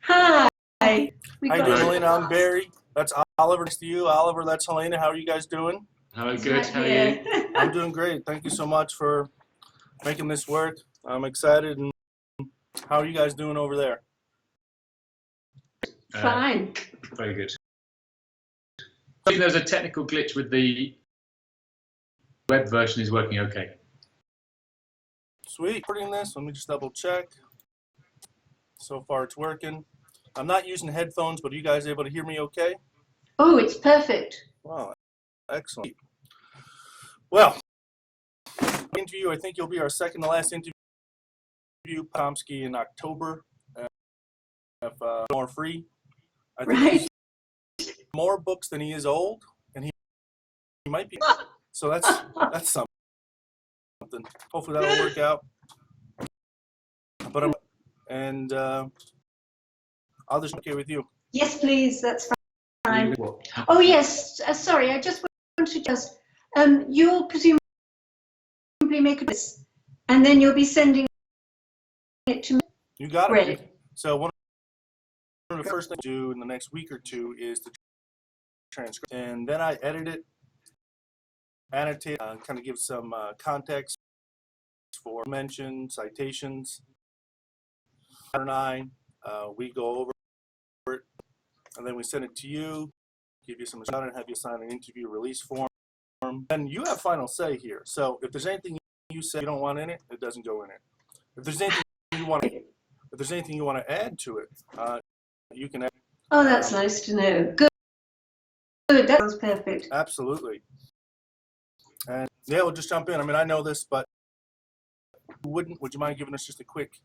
Hi. Hi, Helena. I'm Barry. That's Oliver. Next to you, Oliver. That's Helena. How are you guys doing? Oh, good. How are you? I'm doing great. Thank you so much for making this work. I'm excited. And how are you guys doing over there? Fine. Very good. I think there's a technical glitch with the web version is working okay. Sweet. Recording this. Let me just double check. So far it's working. I'm not using headphones, but are you guys able to hear me okay? Oh, it's perfect. Wow. Excellent. Well, interview. I think you'll be our second to last interview. Chomsky in October. If more free. I think Right. he's more books than he is old, and he might be. So that's something. Hopefully that'll work out. But I'll just okay with you. Yes, please. That's fine. Oh, yes. Sorry, I just want to just. You'll presumably make this, and then you'll be sending it to me. You got it. Great. So one of the first things to do in the next week or two is the transcript, and then I edit it, annotate, kind of give some context for mention, citations. And we go over it, and then we send it to you, give you some shot, and have you sign an interview release form. And you have final say here. So if there's anything you say you don't want in it, it doesn't go in it. If there's anything you want to add to it, you can add. Oh, that's nice to know. Good. Good. That sounds perfect. Absolutely. And yeah, we'll just jump in. I mean, I know this, but would you mind giving us just a quick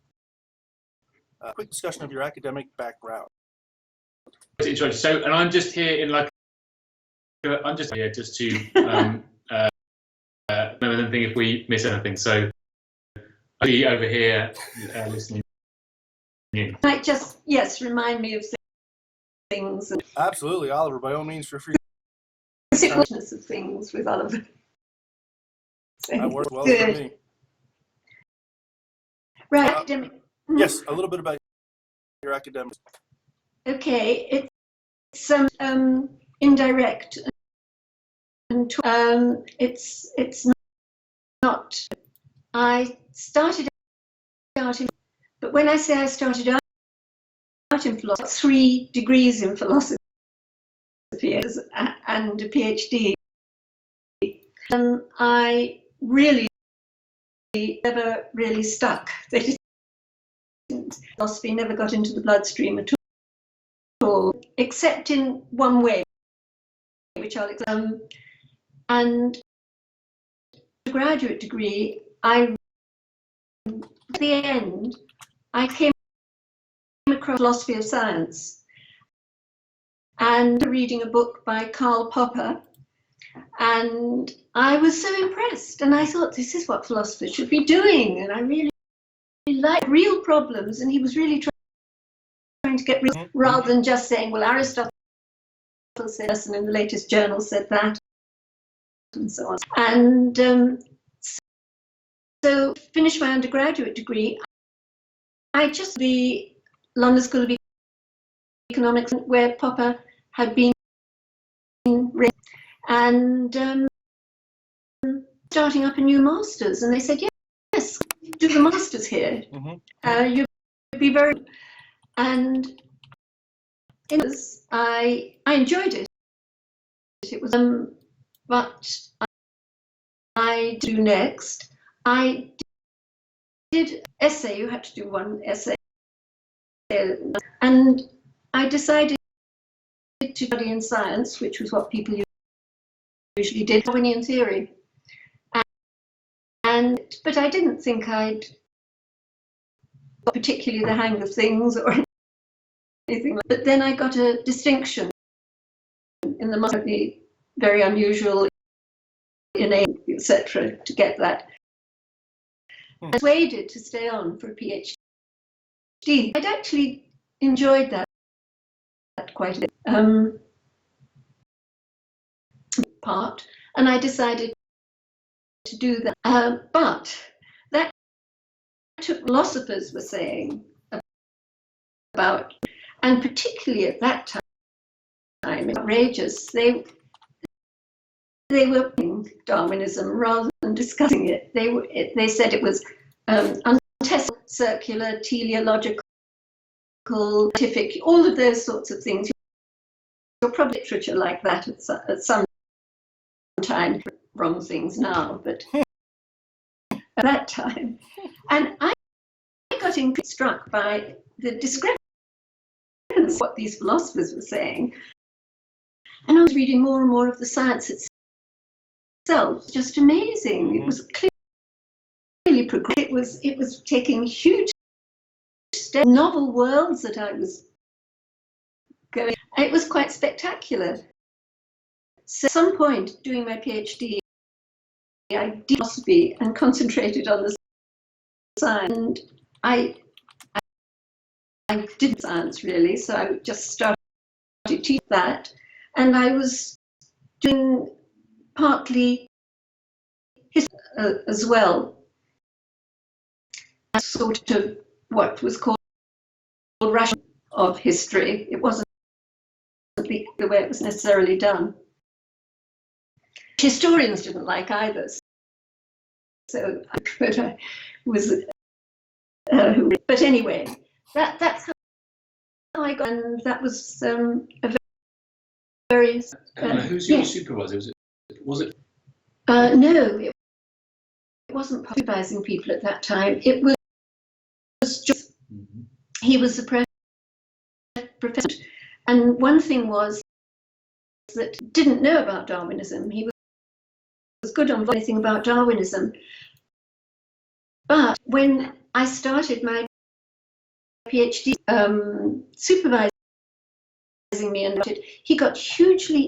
discussion of your academic background? So, and I'm just here in I'm just here just to remember anything if we miss anything. So I'll be over here listening in. Might just, yes, remind me of things. And Absolutely, Oliver. By all means, feel free. Consequences of things with Oliver. That works well Good. for me. Right. Academic. Yes, a little bit about your academics. Okay, it's indirect, and it's not. I started out in, but when I say I started out in philosophy, 3 degrees in philosophy and a PhD. I really never really stuck. Philosophy never got into the bloodstream at all, except in one way, which I'll explain. And the graduate degree, at the end, I came across philosophy of science and reading a book by Karl Popper, and I was so impressed, and I thought this is what philosophers should be doing, and I really like real problems, and he was really trying to get real, rather than just saying, well, Aristotle said this, and in the latest journal said that, and so on. And so finished my undergraduate degree. I just the London School of Economics, where Popper had been written, and starting up a new master's, and they said, yes, do the master's here. You'd be very, and I enjoyed it. It was but I do next. I did essay. You had to do one essay, and I decided to study in science, which was what people usually did, Darwinian theory. But I didn't think I'd got particularly the hang of things or anything. But then I got a distinction in the master, very unusual, innate, etc. to get that. I was persuaded to stay on for a PhD. I'd actually enjoyed that quite a bit. Part, and I decided to do that. But that took philosophers were saying about, and particularly at that time, outrageous. They were Darwinism rather than discussing it. They said it was untestable, circular, teleological, scientific, all of those sorts of things. You're probably literature like that at some time. Wrong things now, but at that time. And I got struck by the discrepancy of what these philosophers were saying. And I was reading more and more of the science itself. Just amazing. It was clearly progressive. It was taking huge steps, novel worlds that I was going. It was quite spectacular. So at some point doing my PhD, I did philosophy and concentrated on the science. And I did science really, so I just started teaching that. And I was doing partly history as well, as sort of what was called rational of history. It wasn't the way it was necessarily done. Historians didn't like either. So I was, but anyway, that's how I got, and that was a very. Who's your supervisor? Was it? No, it wasn't supervising people at that time. It was just he was the professor, and one thing was that didn't know about Darwinism. He was good on anything about Darwinism. But when I started my PhD, supervising me, and he got hugely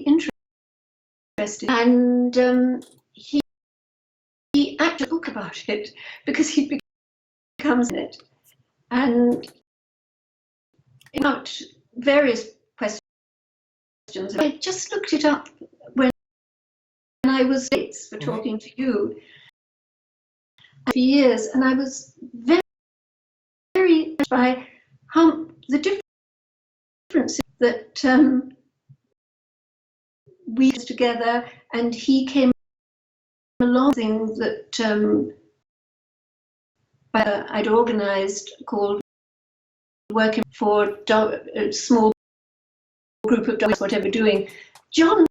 interested, and he actually spoke about it because he becomes in it, and about various questions. I just looked it up when I was for talking to you for years, and I was very, very by how the differences that we did together, and he came along thing that I'd organised called Working for a Small Group of Dogs, whatever doing. John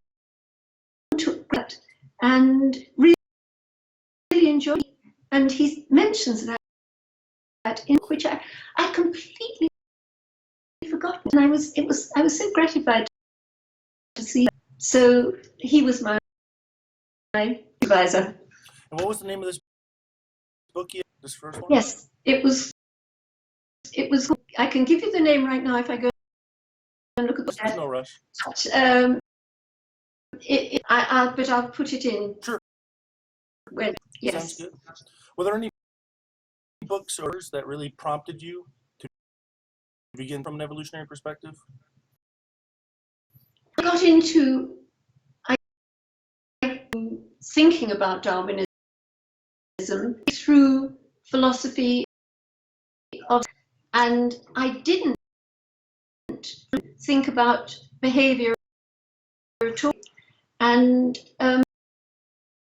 took that and really enjoyed it, and he mentions that in which I completely forgotten, and I was so gratified to see. So he was my advisor. And what was the name of this book? This first one? Yes, it was. I can give you the name right now if I go and look at the. There's no rush. But I'll put it in. Sure. When, yes. Sounds good. Were there any books or that really prompted you to begin from an evolutionary perspective? I got into thinking about Darwinism through philosophy and I didn't think about behavior at all, and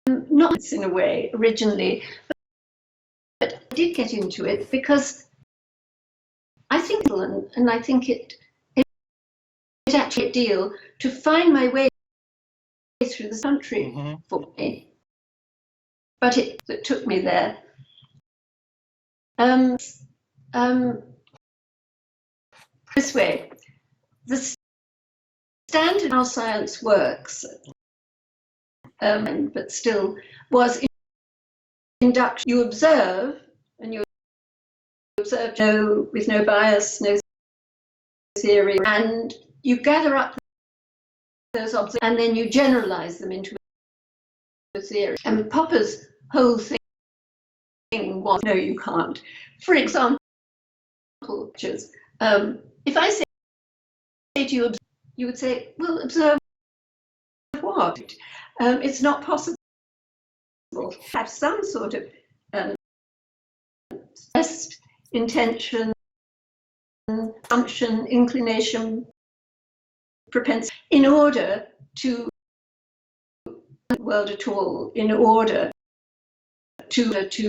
not in a way originally, but I did get into it because I think, and I think it actually a deal to find my way through the country for me, but it took me there. This way, the standard how science works, but still was induction. You observe, and you observe with no bias, no theory, and you gather up those observations, and then you generalize them into a theory. And Popper's whole thing was, no, you can't. For example, if I say to you, you would say, well, observe what? It's not possible to have some sort of best intention assumption, inclination, propensity, in order to the world at all, in order to at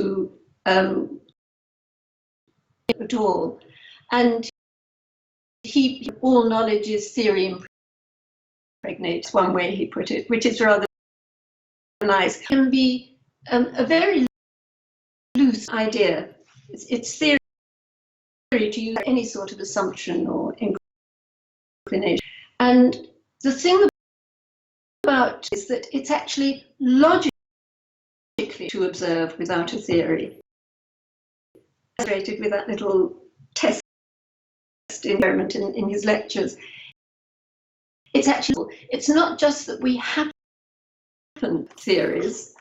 all. And all knowledge is theory impregnates, one way he put it, which is rather nice. It can be a very loose idea. It's theory to use any sort of assumption or inclination. And the thing about it is that it's actually logically to observe without a theory. Illustrated with that little test experiment in his lectures. It's actually, it's not just that we happen theories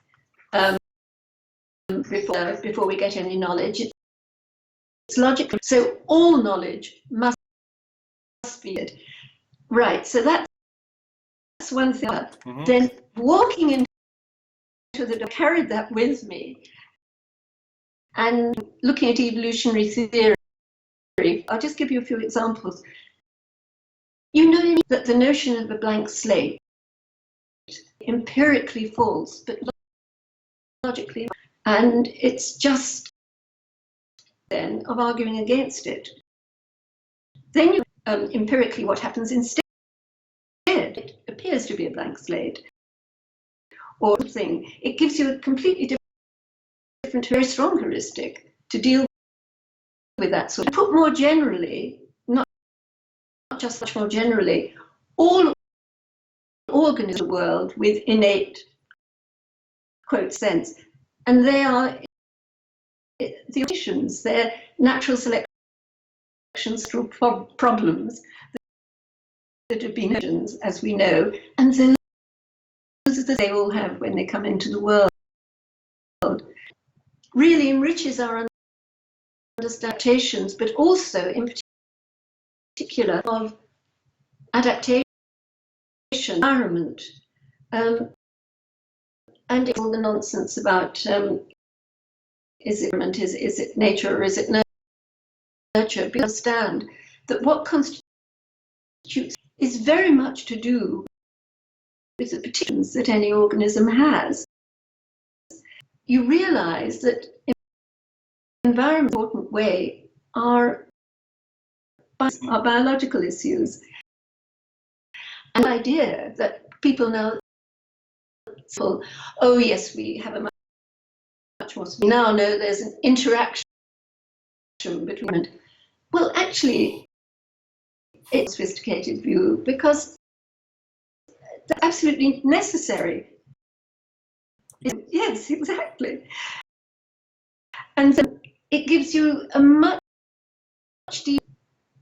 before we get any knowledge. It's logical. So all knowledge must be it. Right. So that's one thing. Mm-hmm. Then walking into I carried that with me, and looking at evolutionary theory. I'll just give you a few examples. You know that the notion of a blank slate empirically false, but logically, and it's just then of arguing against it. Then you empirically what happens instead? It appears to be a blank slate, or thing. It gives you a completely different, very strong heuristic to deal with that sort of. Put more generally, not just much more generally, all organisms in the world with innate quote sense, and they are the conditions, they're natural selection problems that have been, as we know, and those are the they all have when they come into the world. Really enriches our understandings, but also in particular of adaptation, environment, and all the nonsense about is it nature or is it nurture? We understand that what constitutes is very much to do with the particulars that any organism has. You realize that in an environment important way are biological issues. And the idea that people now, oh yes, we have a much more, we now know there's an interaction between, well actually it's a sophisticated view because they're absolutely necessary. Yes, exactly. And so it gives you a much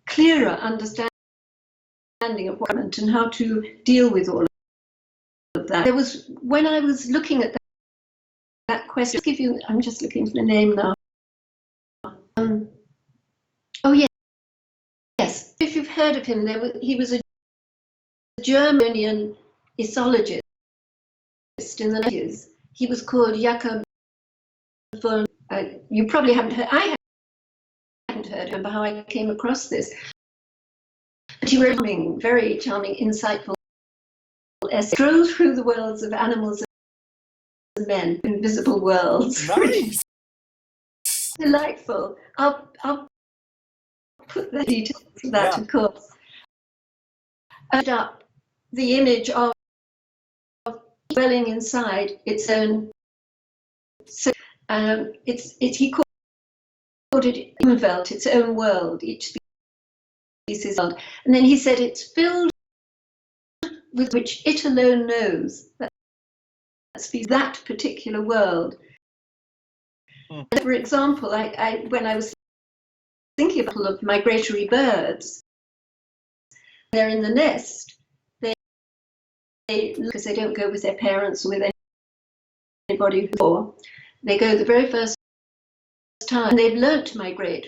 clearer understanding of what and how to deal with all of that. There was, when I was looking at that question, I'll give you, I'm just looking for the name now. Oh yes, yes. If you've heard of him, he was a Germanian ethologist in the 90s. He was called Jakob von. You probably haven't heard. I hadn't heard him, but how I came across this. But he wrote a very charming, insightful essay. Stroll through the worlds of animals and men, invisible worlds. Nice. Delightful. I'll put the details of that, of course. Up the image of dwelling inside its own. So he called it Umwelt, its own world, each species world. And then he said it's filled with which it alone knows that particular world. For example, when I was thinking of migratory birds, they're in the nest. Because they don't go with their parents or with anybody before. They go the very first time. And they've learnt to migrate.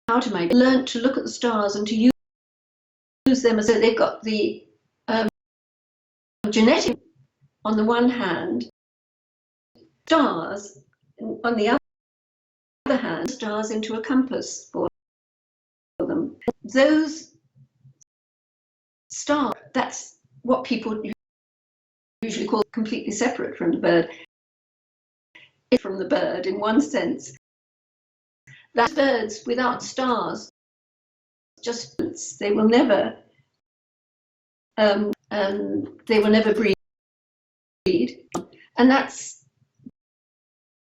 How to migrate? Learnt to look at the stars and to use them as though they've got the genetic on the one hand, stars on the other hand, stars into a compass for those stars, that's what people usually call completely separate from the bird. From the bird, in one sense, that birds without stars, just they will never breed, and that's.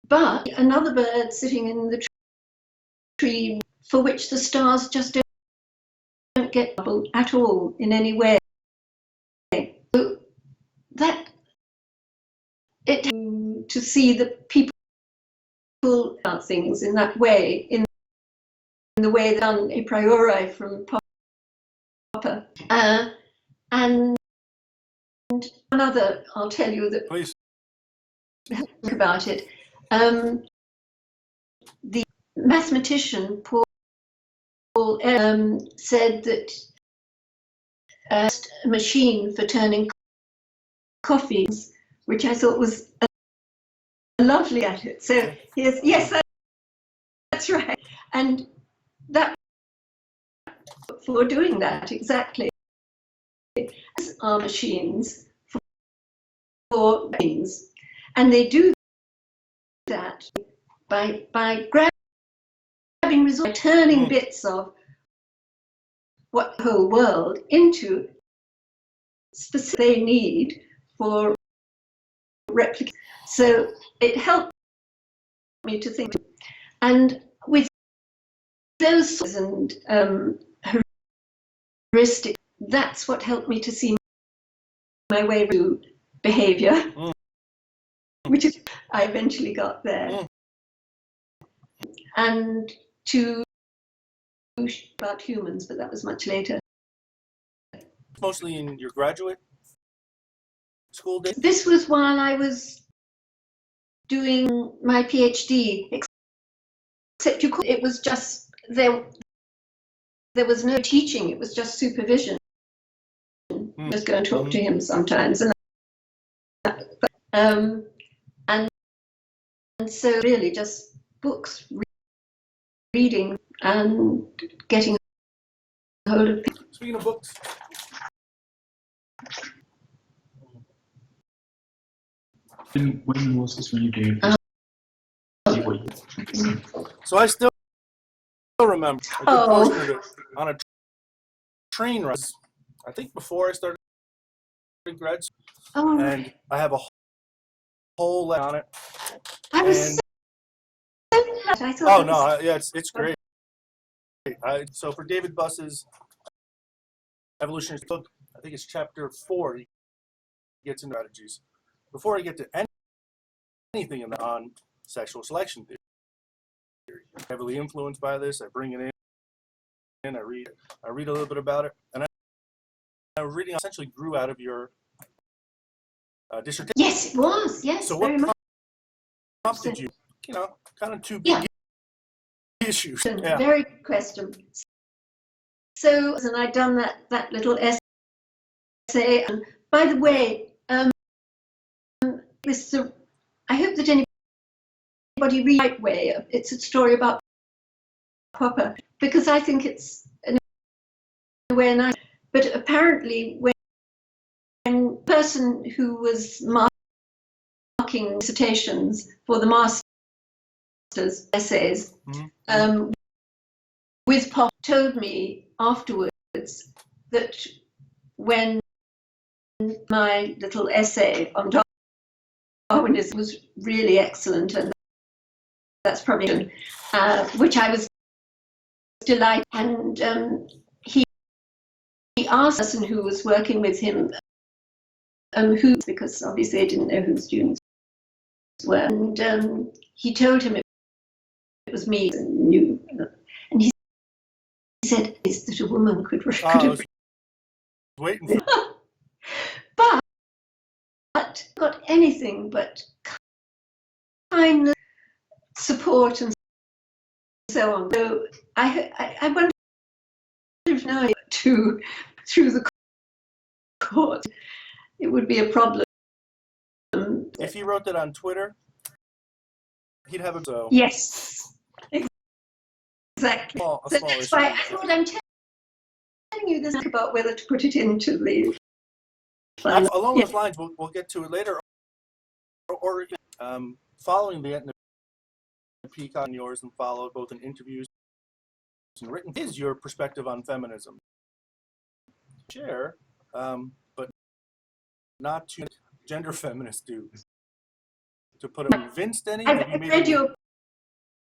But another bird sitting in the tree for which the stars just don't get doubled at all in any way. So that it to see that people about things in that way, in the way done a priori from Popper. And another, I'll tell you that. Please. Think about it. The mathematician Paul said that a machine for turning coffees, which I thought was lovely at it. So here's, yes, that's right. And that for doing that exactly are machines for things, and they do that by grabbing resources, turning bits of what the whole world into specific they need for replication. So it helped me to think, and with those and heuristics, that's what helped me to see my way to behavior, which is I eventually got there, and to about humans, but that was much later. Mostly in your graduate school days? This was while I was doing my PhD, except it was just there was no teaching, it was just supervision. I was going to talk to him sometimes, and so really just books, reading and getting hold of people. Speaking of books, when was this when you did? so I still remember a good portion of it on a train ride. I think before I started grad school, and I have a whole lot on it. I was so glad. I thought yeah, it's great. So for David Buss's evolutionary book, I think it's chapter 4. He gets into strategies. Before I get to anything on sexual selection theory, heavily influenced by this, I bring it in. I read a little bit about it, and I was reading essentially grew out of your dissertation. Yes, it was. Yes, so very what much. prompted you? Kind of two big issues. Yeah. Very good question. So, and I'd done that little essay. And by the way, I hope that anybody reads the right way. It's a story about Popper, because I think it's in a way nice. But apparently, when a person who was marking dissertations for the master's essays, with Popper, told me afterwards that when my little essay on Darwinism was really excellent, and that's probably which I was delighted. And he asked the person who was working with him who, because obviously they didn't know who the students were, and he told him it was me and knew, and he said, "Is that a woman could have waiting for but got anything but kindness, support, and so on." So I wonder if now through the court it would be a problem. If he wrote that on Twitter, he'd have a Yes, exactly. small So that's issue. why I thought I'm telling giving you this about whether to put it into the. Along those lines, we'll get to it later. Or following the Peacock and yours, and followed both in interviews and written, is your perspective on feminism? Share, but not to gender feminists do. To put them convinced any? I read your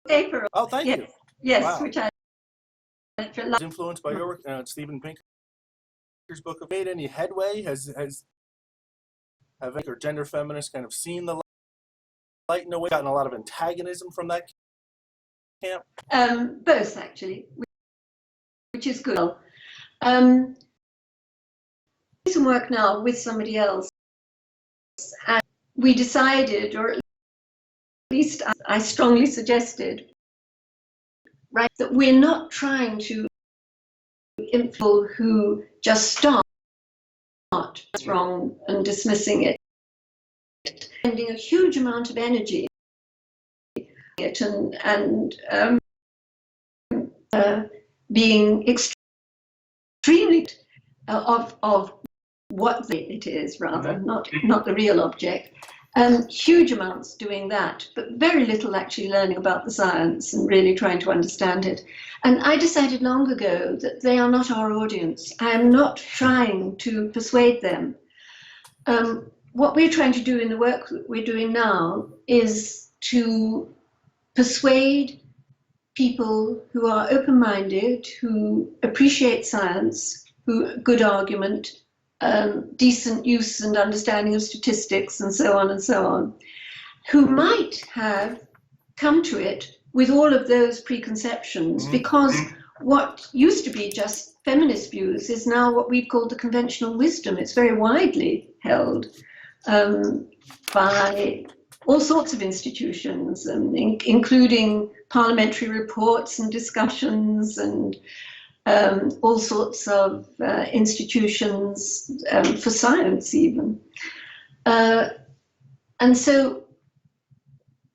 paper. Oh, thank you. Yes, Wow. which I was influenced by your work. Steven Pinker's book. Made any headway? Have or gender feminists kind of seen the light in a way? Gotten a lot of antagonism from that camp? Both, actually, which is good. Some work now with somebody else, and we decided, or at least I strongly suggested, right, that we're not trying to influence who just start wrong and dismissing it, spending a huge amount of energy it and being extremely of what it is, rather, not the real object. Huge amounts doing that, but very little actually learning about the science and really trying to understand it. And I decided long ago that they are not our audience. I am not trying to persuade them. What we're trying to do in the work that we're doing now is to persuade people who are open-minded, who appreciate science, who good argument, decent use and understanding of statistics and so on, who might have come to it with all of those preconceptions, because what used to be just feminist views is now what we've called the conventional wisdom. It's very widely held by all sorts of institutions, including parliamentary reports and discussions and all sorts of institutions for science even. And so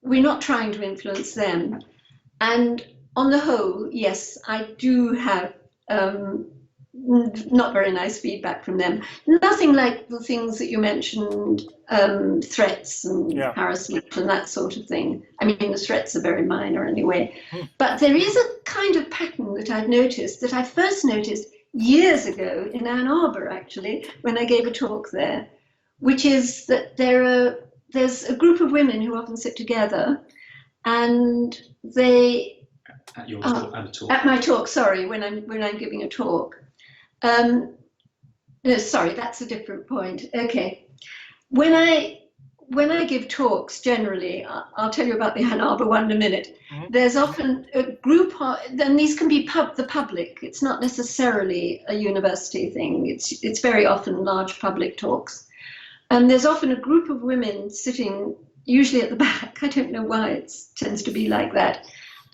we're not trying to influence them. And on the whole, yes, I do have not very nice feedback from them. Nothing like the things that you mentioned, threats and harassment and that sort of thing. I mean, the threats are very minor anyway. But there is a kind of pattern that I've noticed, that I first noticed years ago in Ann Arbor, actually, when I gave a talk there, which is that there's a group of women who often sit together, and they at your talk, at a talk. At my talk, sorry, when I'm giving a talk. No, sorry, that's a different point. Okay, when I give talks, generally, I'll tell you about the Ann Arbor one in a minute. There's often a group, and these can be the public. It's not necessarily a university thing. It's very often large public talks. And there's often a group of women sitting, usually at the back. I don't know why it tends to be like that.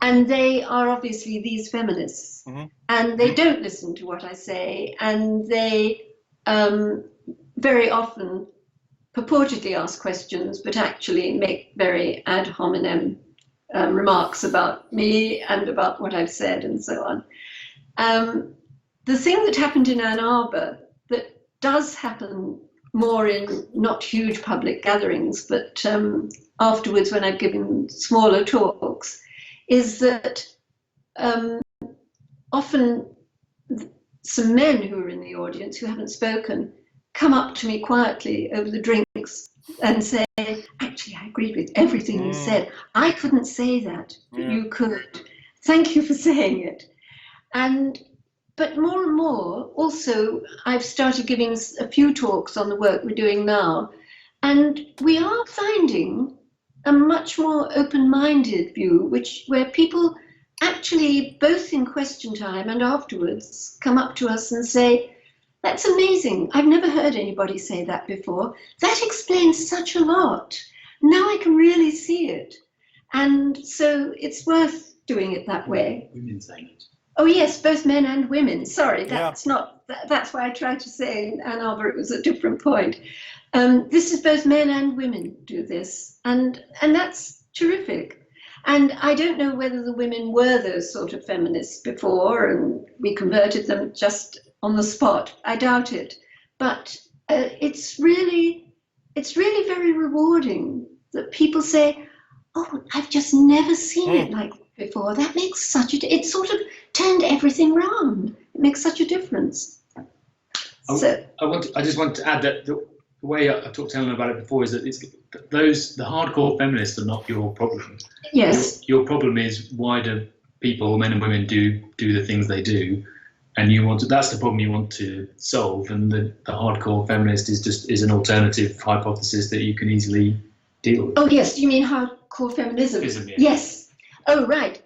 And they are obviously these feminists. And they don't listen to what I say. And they very often purportedly ask questions, but actually make very ad hominem remarks about me and about what I've said and so on. The thing that happened in Ann Arbor that does happen more in not huge public gatherings, but afterwards when I've given smaller talks, is that often some men who are in the audience who haven't spoken come up to me quietly over the drinks and say, actually, I agreed with everything you said. I couldn't say that, but you could. Thank you for saying it. But more and more, also, I've started giving a few talks on the work we're doing now, and we are finding a much more open-minded view, where people actually, both in question time and afterwards, come up to us and say, that's amazing. I've never heard anybody say that before. That explains such a lot. Now I can really see it. And so it's worth doing it that way. Women saying it. Oh yes, both men and women. Sorry, that's not. That's why I tried to say in Ann Arbor it was a different point. This is both men and women do this, and that's terrific. And I don't know whether the women were those sort of feminists before, and we converted them just on the spot. I doubt it. But it's really very rewarding that people say, "Oh, I've just never seen it like that before." That makes such a. It sort of turned everything round. It makes such a difference. I just want to add that the way I talked to Helena about it before is that the hardcore feminists are not your problem. Yes. Your problem is why do people, men and women, do the things they do, and that's the problem you want to solve. And the hardcore feminist is an alternative hypothesis that you can easily deal with. Oh yes, you mean hardcore feminism? Yeah. Yes. Oh right.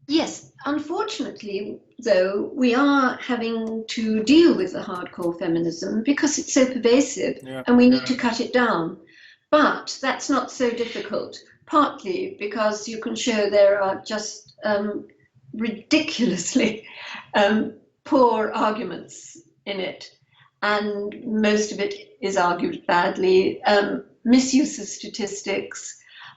Yes. Unfortunately, though, we are having to deal with the hardcore feminism because it's so pervasive, and we need to cut it down. But that's not so difficult, partly because you can show there are just ridiculously poor arguments in it, and most of it is argued badly. Misuse of statistics,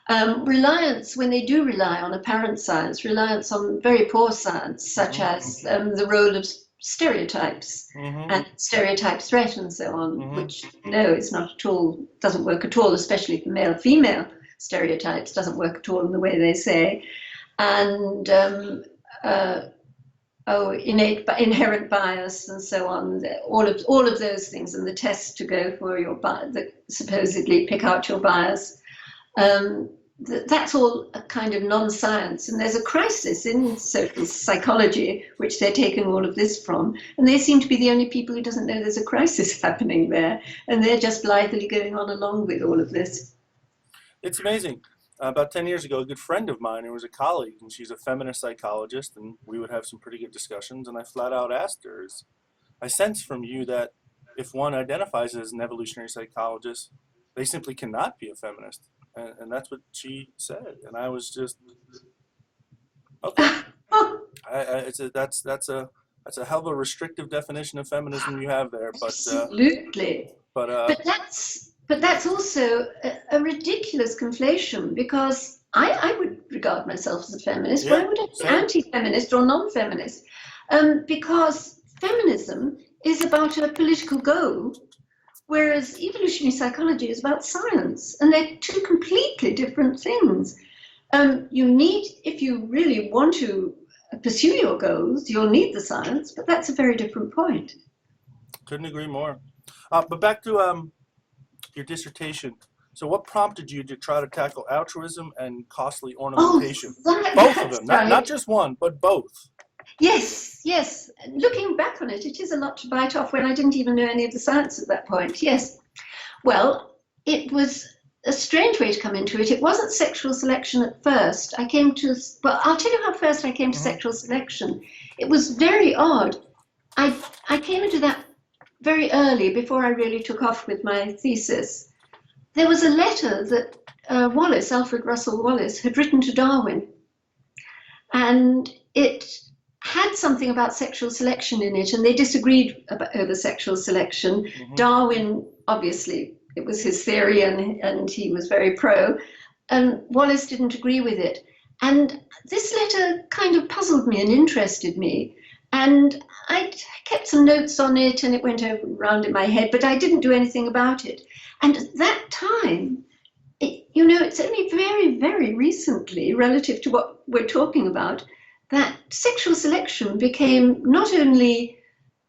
reliance, when they do rely on apparent science, reliance on very poor science, such as the role of stereotypes and stereotype threat and so on, which is not at all, doesn't work at all, especially for male-female stereotypes, doesn't work at all in the way they say, and inherent bias and so on, all of those things, and the tests to go for your bias that supposedly pick out your bias. That's all a kind of non-science, and there's a crisis in social psychology which they're taking all of this from, and they seem to be the only people who doesn't know there's a crisis happening there, and they're just blithely going on along with all of this. It's amazing. About 10 years ago, a good friend of mine who was a colleague, and she's a feminist psychologist, and we would have some pretty good discussions, and I flat out asked her, I sense from you that if one identifies as an evolutionary psychologist, they simply cannot be a feminist. And that's what she said, and I was just okay. That's a hell of a restrictive definition of feminism you have there. But absolutely. But that's also a ridiculous conflation, because I would regard myself as a feminist. Why would I be anti-feminist or non-feminist? Because feminism is about a political goal, whereas evolutionary psychology is about science, and they're two completely different things. If you really want to pursue your goals, you'll need the science, but that's a very different point. Couldn't agree more. But back to your dissertation. So what prompted you to try to tackle altruism and costly ornamentation? Both of them, not just one, but both. Yes. Looking back on it, it is a lot to bite off when I didn't even know any of the science at that point. Yes. Well, it was a strange way to come into it. It wasn't sexual selection at first. I'll tell you how first I came to sexual selection. It was very odd. I came into that very early, before I really took off with my thesis. There was a letter that Alfred Russel Wallace, had written to Darwin, and it had something about sexual selection in it, and they disagreed over sexual selection. Darwin, obviously, it was his theory, and he was very pro, and Wallace didn't agree with it. And this letter kind of puzzled me and interested me, and I kept some notes on it, and it went around in my head, but I didn't do anything about it. And at that time, it's only very, very recently, relative to what we're talking about, that sexual selection became not only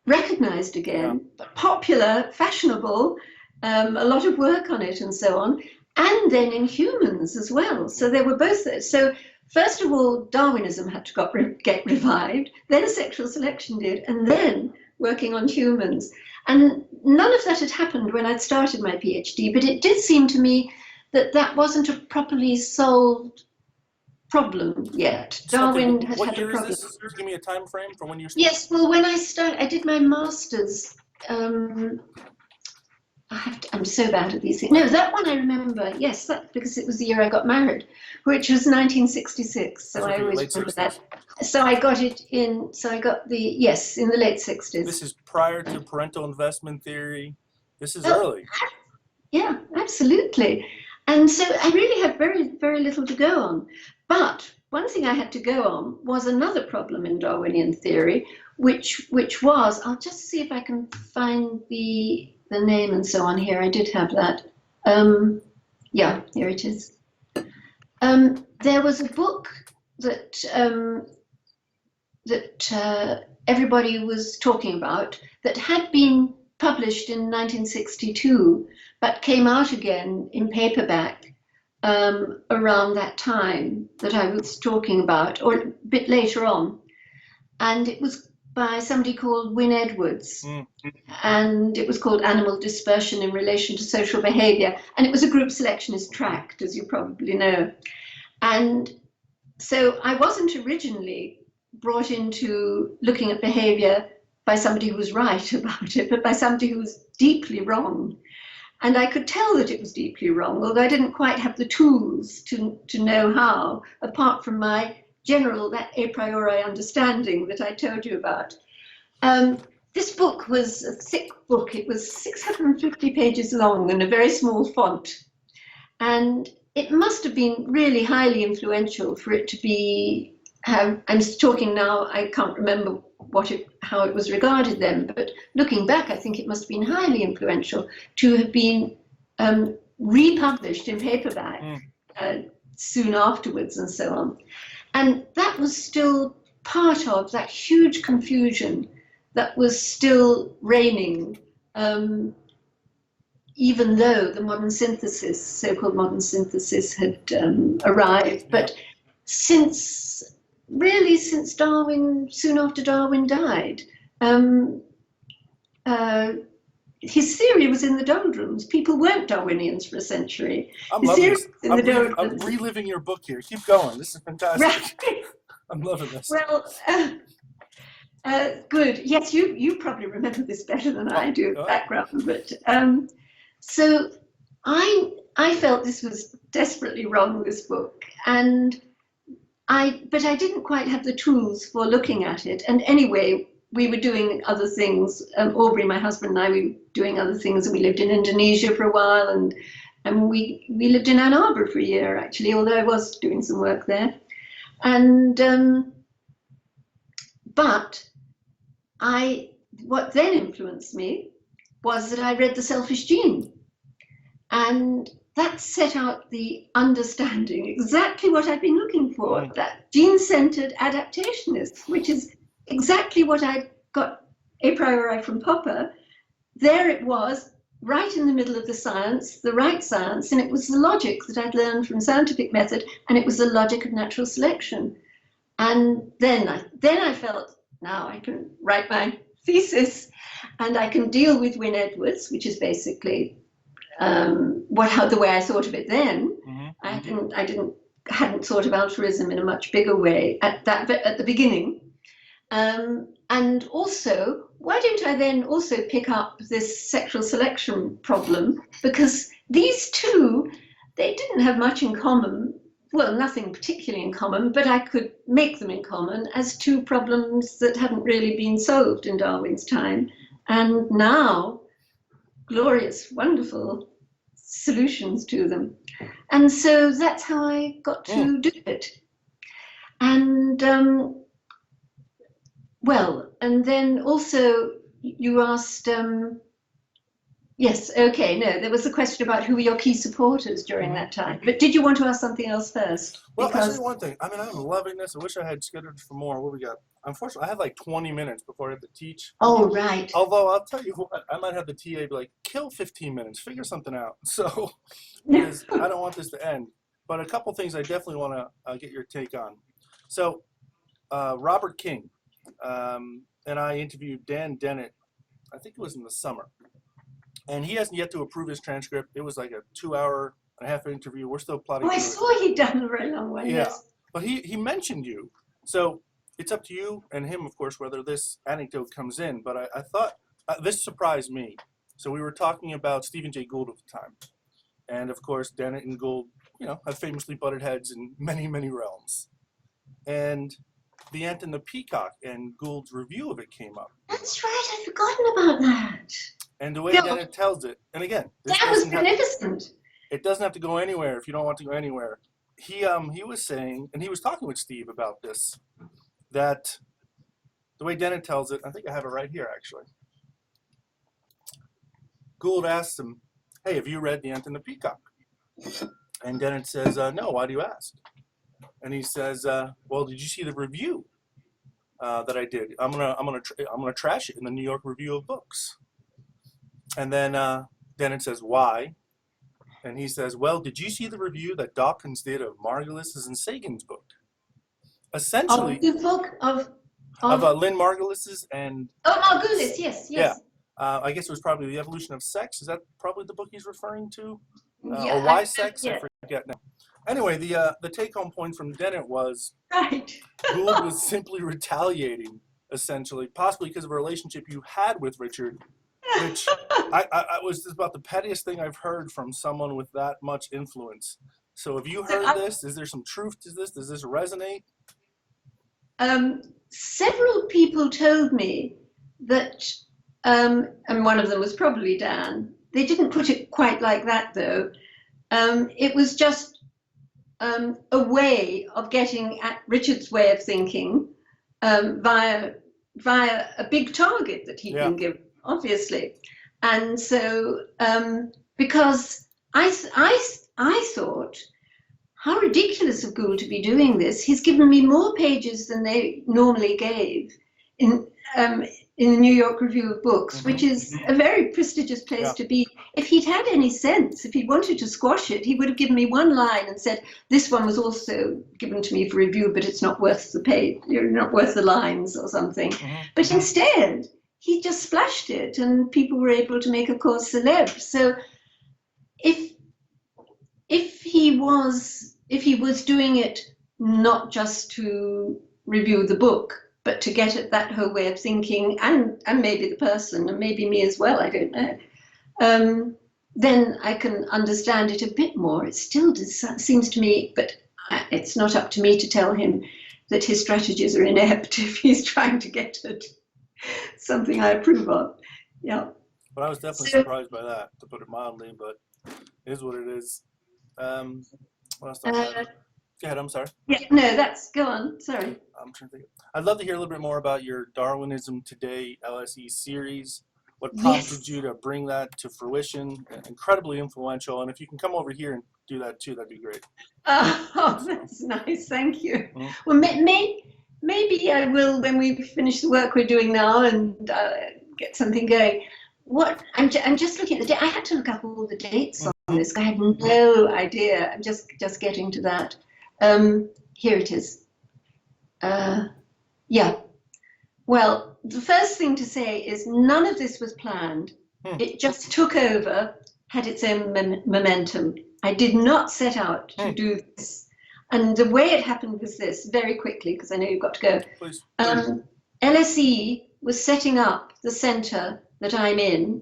recognized again, but popular, fashionable, a lot of work on it and so on, and then in humans as well. So they were both there. So first of all, Darwinism had to get revived, then sexual selection did, and then working on humans. And none of that had happened when I'd started my PhD, but it did seem to me that wasn't a properly solved problem yet. Darwin had had a problem. Give me a time frame for when you started. Yes, well, when I did my master's. I'm so bad at these things. No, that one I remember. Yes, because it was the year I got married, which was 1966. So I always remember that. So I got it in. So I got in the late 60s. This is prior to parental investment theory. This is early. Yeah, absolutely. And so I really had very, very little to go on. But one thing I had to go on was another problem in Darwinian theory, which was, I'll just see if I can find the name and so on here. I did have that. Yeah, here it is. There was a book that everybody was talking about that had been published in 1962, but came out again in paperback around that time that I was talking about, or a bit later on. And it was by somebody called Wynne Edwards. And it was called Animal Dispersion in Relation to Social Behavior. And it was a group selectionist tract, as you probably know. And so I wasn't originally brought into looking at behavior by somebody who was right about it, but by somebody who was deeply wrong. And I could tell that it was deeply wrong, although I didn't quite have the tools to know how, apart from my general, that a priori understanding that I told you about. This book was a thick book. It was 650 pages long and a very small font. And it must have been really highly influential for it to be, I'm talking now, I can't remember how it was regarded then, but looking back, I think it must have been highly influential to have been republished in paperback soon afterwards and so on. And that was still part of that huge confusion that was still reigning, even though the modern synthesis, so-called modern synthesis, had arrived. But since Darwin, soon after Darwin died, his theory was in the doldrums. People weren't Darwinians for a century. I'm loving this. I'm reliving your book here. Keep going. This is fantastic. Right. I'm loving this. Well, good. Yes, you probably remember this better than I do, background. But so I felt this was desperately wrong, this book, but I didn't quite have the tools for looking at it. And anyway, we were doing other things. Aubrey, my husband, and I, we were doing other things, and we lived in Indonesia for a while, and we lived in Ann Arbor for a year, actually, although I was doing some work there. And but what then influenced me was that I read The Selfish Gene, and that set out the understanding, exactly what I'd been looking for, that gene-centered adaptationist, which is exactly what I got a priori from Popper. There it was, right in the middle of the science, the right science, and it was the logic that I'd learned from scientific method, and it was the logic of natural selection. And then I felt, now I can write my thesis, and I can deal with Wynne Edwards, which is basically the way I thought of it then. I hadn't thought of altruism in a much bigger way at the beginning. And also, why didn't I then also pick up this sexual selection problem? Because these two, they didn't have much in common. Well, nothing particularly in common, but I could make them in common as two problems that hadn't really been solved in Darwin's time. And now, glorious, wonderful solutions to them. And so that's how I got to do it. And and then also you asked, yes, okay, no, there was a question about who were your key supporters during that time. But did you want to ask something else first? Well, actually, one thing. I mean, I'm loving this. I wish I had scheduled for more. What we got? Unfortunately, I had like 20 minutes before I had to teach. Oh, right. Although I'll tell you what, I might have the TA be like, kill 15 minutes, figure something out. So, because I don't want this to end. But a couple things I definitely want to get your take on. So, Robert King and I interviewed Dan Dennett, I think it was in the summer. And he hasn't yet to approve his transcript. It was like a 2.5-hour interview. We're still plotting. Oh, I saw he'd done a very long one. Yeah, yes. But he mentioned you. So it's up to you and him, of course, whether this anecdote comes in. But I thought this surprised me. So we were talking about Stephen Jay Gould at the time. And, of course, Dennett and Gould, have famously butted heads in many, many realms. And The Ant and the Peacock and Gould's review of it came up. That's right. I'd forgotten about that. And the way Dennett tells it, and again, that was magnificent. It doesn't have to go anywhere if you don't want to go anywhere. he was saying, and he was talking with Steve about this, that the way Dennett tells it, I think I have it right here actually. Gould asks him, "Hey, have you read The Ant and the Peacock?" And Dennett says, "No. Why do you ask?" And he says, "Well, did you see the review that I did? I'm gonna trash it in the New York Review of Books." And then Dennett says, "Why?" And he says, "Well, did you see the review that Dawkins did of Margulis's and Sagan's book? Essentially, Of the book of Lynn Margulis's and Margulis, yes. yeah, I guess it was probably The Evolution of Sex. Is that probably the book he's referring to? Yeah, or Why Sex? yeah. I forget now. Anyway, the take-home point from Dennett was Right. Gould was simply retaliating, essentially, possibly because of a relationship you had with Richard, which I was just about the pettiest thing I've heard from someone with that much influence. So have you heard this? Is there some truth to this? Does this resonate? Several people told me that, and one of them was probably Dan. They didn't put it quite like that, though. It was just a way of getting at Richard's way of thinking via a big target that he can give, obviously. And so, because I thought, how ridiculous of Gould to be doing this. He's given me more pages than they normally gave in the New York Review of Books, which is a very prestigious place to be. If he'd had any sense, if he'd wanted to squash it, he would have given me one line and said, "This one was also given to me for review, but it's not worth the page, you're not worth the lines," or something. But instead, he just splashed it, and people were able to make a cause célèbre. So if he was doing it not just to review the book, but to get at that whole way of thinking, and maybe the person, and maybe me as well, I don't know, then I can understand it a bit more. It still seems to me, but it's not up to me to tell him that his strategies are inept if he's trying to get at something I approve of. Yeah. But I was definitely surprised by that, to put it mildly, but it is what it is. What else do I have? Go ahead, I'm sorry. Yeah, no, go on, sorry. I'm trying to think. I'd love to hear a little bit more about your Darwinism Today LSE series. What prompted you to bring that to fruition? Incredibly influential. And if you can come over here and do that too, that'd be great. Oh, that's nice, thank you. Well, maybe I will when we finish the work we're doing now and get something going. I'm just looking at the date. I had to look up all the dates on this. I had no idea. I'm just getting to that. Here it is. Yeah. Well, the first thing to say is none of this was planned. It just took over, had its own momentum. I did not set out to do this. And the way it happened was this, very quickly, because I know you've got to go. Please. LSE was setting up the centre that I'm in,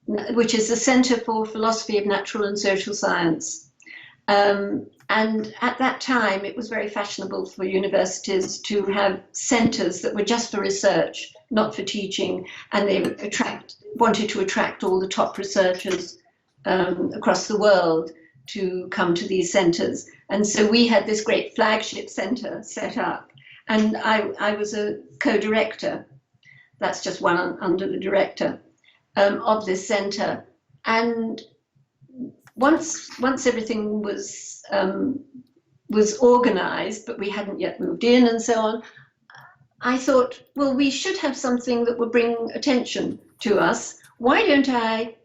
which is the Centre for Philosophy of Natural and Social Science. And at that time, it was very fashionable for universities to have centres that were just for research, not for teaching, and they wanted to attract all the top researchers across the world to come to these centres. And so we had this great flagship centre set up, and I was a co-director. That's just one under the director of this centre. And once everything was organised, but we hadn't yet moved in and so on, I thought, well, we should have something that would bring attention to us. Why don't I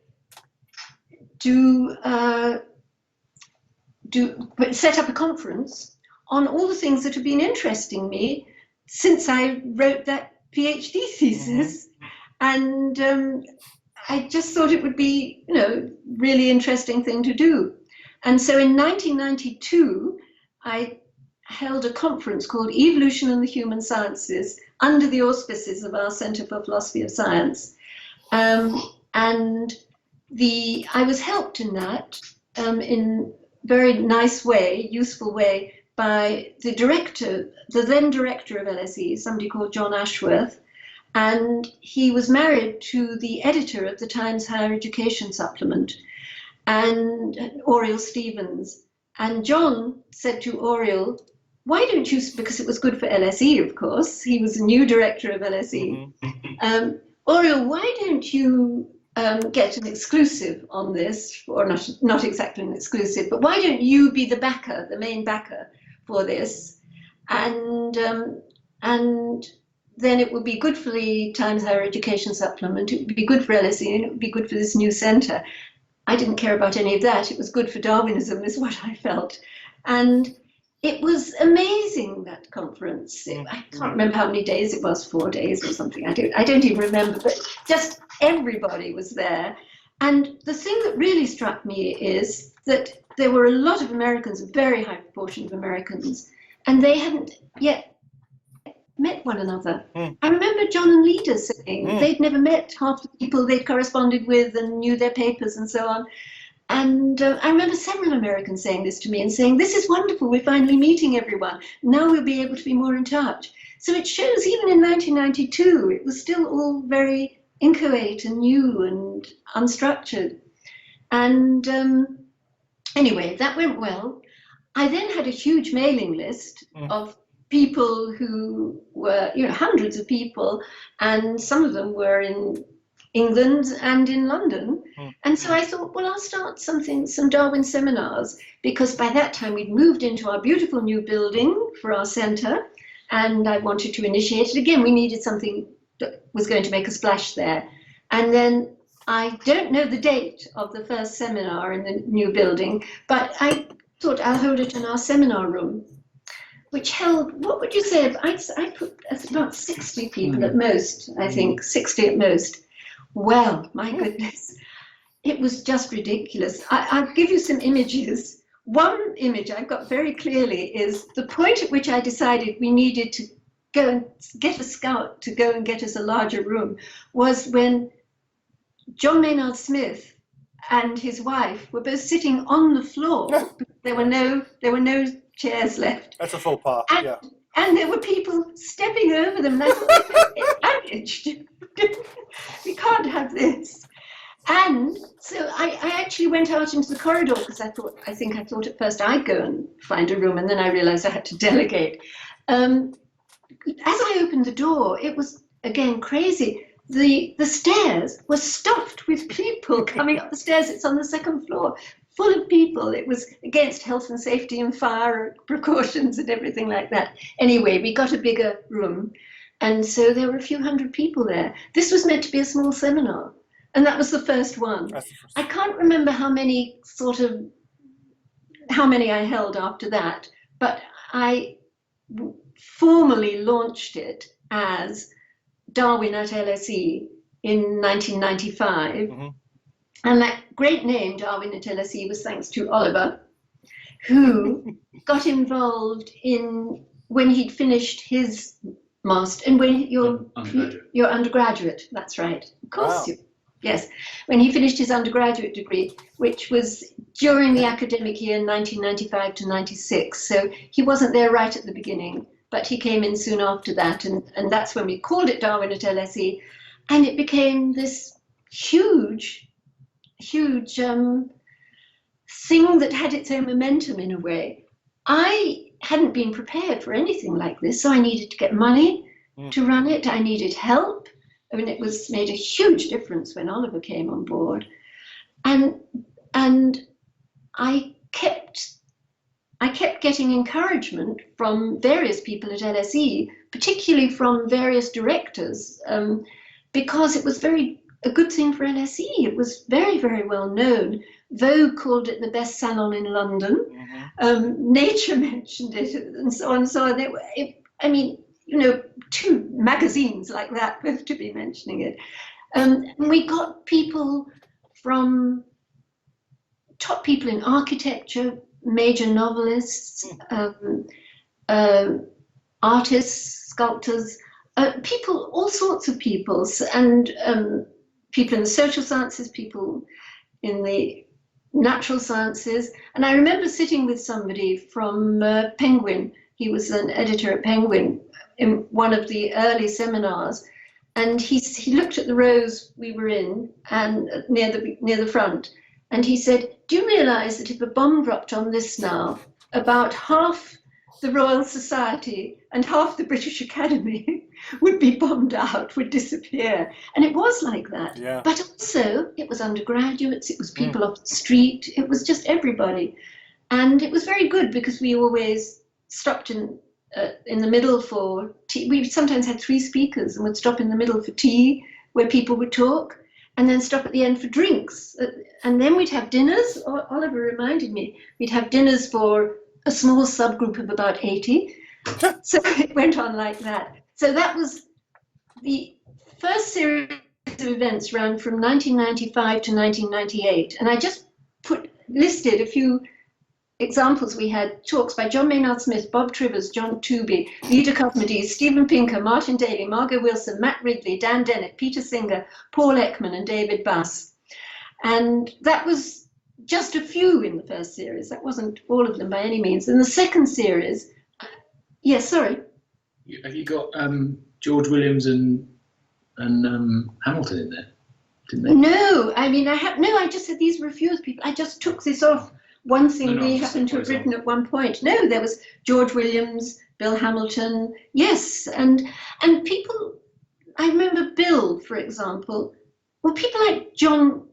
set up a conference on all the things that have been interesting me since I wrote that PhD thesis? And I just thought it would be, really interesting thing to do. And so in 1992, I held a conference called Evolution and the Human Sciences under the auspices of our Centre for Philosophy of Science. And I was helped in that in a very nice way, useful way, by the then director of LSE, somebody called John Ashworth. And he was married to the editor of the Times Higher Education Supplement, and Oriel Stevens. And John said to Oriel, why don't you, because it was good for LSE, of course, he was a new director of LSE. Mm-hmm. Oriel, why don't you get an exclusive on this, or not exactly an exclusive, but why don't you be the backer, the main backer for this? And then it would be good for the Times Higher Education Supplement, it would be good for LSE, and it would be good for this new centre. I didn't care about any of that. It was good for Darwinism, is what I felt. And it was amazing, that conference. I can't remember how many days it was, 4 days or something. I don't even remember, but just everybody was there. And the thing that really struck me is that there were a lot of Americans, a very high proportion of Americans, and they hadn't yet met one another. I remember John and Leda saying they'd never met half the people they'd corresponded with and knew their papers and so on. And I remember several Americans saying this to me and saying, this is wonderful, we're finally meeting everyone. Now we'll be able to be more in touch. So it shows even in 1992, it was still all very inchoate and new and unstructured. And anyway, that went well. I then had a huge mailing list of people who were, hundreds of people, and some of them were in England and in London. And so I thought, well, I'll start some Darwin seminars, because by that time we'd moved into our beautiful new building for our centre, and I wanted to initiate it. Again, we needed something that was going to make a splash there. And then I don't know the date of the first seminar in the new building, but I thought I'll hold it in our seminar room, which held, what would you say, I put about 60 people at most, I think, 60 at most. Well, my goodness, it was just ridiculous. I'll give you some images. One image I've got very clearly is the point at which I decided we needed to go and get a scout to go and get us a larger room was when John Maynard Smith and his wife were both sitting on the floor. There were no chairs left. That's a faux pas, yeah. And there were people stepping over them. And I thought, it's damaged. We can't have this. And so I actually went out into the corridor, because I thought at first I'd go and find a room, and then I realized I had to delegate. As I opened the door, it was again crazy. The stairs were stuffed with people coming up the stairs. It's on the second floor, full of people. It was against health and safety and fire precautions and everything like that. Anyway, we got a bigger room, and so there were a few hundred people there. This was meant to be a small seminar, and that was the first one. I can't remember how many I held after that, but I formally launched it as Darwin at LSE in 1995. And that great name, Darwin at LSE, was thanks to Oliver, who got involved when he'd finished his master, and when your undergraduate, that's right. Of course, wow. Yes. When he finished his undergraduate degree, which was during the academic year 1995 to 96. So he wasn't there right at the beginning, but he came in soon after that. And that's when we called it Darwin at LSE. And it became this huge thing that had its own momentum in a way. I hadn't been prepared for anything like this, so I needed to get money to run it. I needed help. I mean, it made a huge difference when Oliver came on board. And I kept getting encouragement from various people at LSE, particularly from various directors, because it was a good thing for LSE. It was very, very well known. Vogue called it the best salon in London. Nature mentioned it, and so on and so on. Two magazines like that both to be mentioning it. We got people from top people in architecture, major novelists, artists, sculptors, people, all sorts of people, and people in the social sciences, people in the natural sciences. And I remember sitting with somebody from Penguin. He was an editor at Penguin in one of the early seminars, and he looked at the rows we were in, and near the front, And he said, do you realise that if a bomb dropped on this now, about half the Royal Society and half the British Academy would be bombed out, would disappear. And it was like that. Yeah. But also, it was undergraduates, it was people off the street, it was just everybody. And it was very good because we always stopped in the middle for tea. We sometimes had 3 speakers and would stop in the middle for tea where people would talk, and then stop at the end for drinks. And then we'd have dinners. Oliver reminded me, we'd have dinners for a small subgroup of about 80. So it went on like that. So that was the first series of events, ran from 1995 to 1998. And I just listed a few examples. We had talks by John Maynard Smith, Bob Trivers, John Tooby, Lida Cosmides, Stephen Pinker, Martin Daly, Margot Wilson, Matt Ridley, Dan Dennett, Peter Singer, Paul Ekman, and David Buss. And that was just a few in the first series. That wasn't all of them by any means. In the second series, yes, sorry. Have you got George Williams and Hamilton in there? Didn't they? No, I mean, I just said these were a few of the people. I just took this off. One thing we happened to have written at one point. No, there was George Williams, Bill Hamilton, yes, and people. I remember Bill, for example. Well, people like John